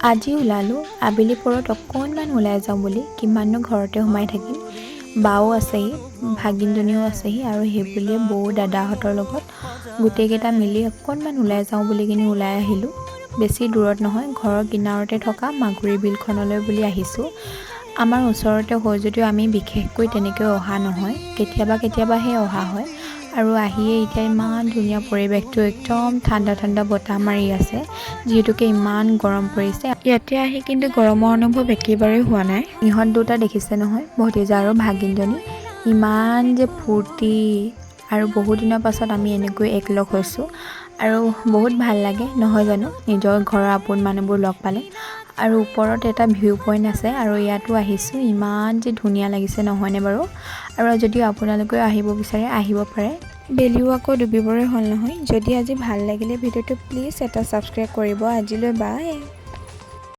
আজি ওলালোঁ আবেলি পৰত অকণমান ওলাই যাওঁ বুলি। কিমাননো ঘৰতে সোমাই থাকিম। বাও আছেহি, ভাগিনজনীও আছেহি আৰু সেই বুলিয়ে বৌ দাদাহঁতৰ লগত গোটেইকেইটা মিলি অকণমান ওলাই যাওঁ বুলি কিনি ওলাই আহিলোঁ। বেছি দূৰত নহয়, ঘৰৰ কিনাৰতে থকা মাগুৰী বিলখনলৈ বুলি আহিছোঁ। আমাৰ ওচৰতে হয় যদিও আমি বিশেষকৈ তেনেকৈ অহা নহয়, কেতিয়াবাহে অহা হয়। আৰু আহিয়ে এতিয়া ইমান ধুনীয়া পৰিৱেশটো, একদম ঠাণ্ডা ঠাণ্ডা বতাহ মাৰি আছে, যিহেতুকে ইমান গৰম পৰিছে। ইয়াতে আহি কিন্তু গৰমৰ অনুভৱ একেবাৰে হোৱা নাই। ইহঁত দুটা দেখিছে নহয়, ভতিজা আৰু ভাগিনজনী, ইমান যে ফূৰ্তি। আৰু বহুত দিনৰ পাছত আমি এনেকৈ একলগ হৈছোঁ আৰু বহুত ভাল লাগে নহয় জানো, নিজৰ ঘৰৰ আপোন মানুহবোৰ লগ পালে। আৰু ওপৰত এটা ভিউ পইণ্ট আছে আৰু ইয়াতো আহিছোঁ, ইমান যে ধুনীয়া লাগিছে নহয়নে বাৰু। আৰু যদিও আপোনালোকেও আহিব বিচাৰে আহিব পাৰে। বেলিও আকৌ ডুবিবৰে হ'ল নহয়। যদি আজি ভাল লাগিলে ভিডিঅ'টো প্লিজ এটা ছাবস্ক্ৰাইব কৰিব। আজিলৈ বাই।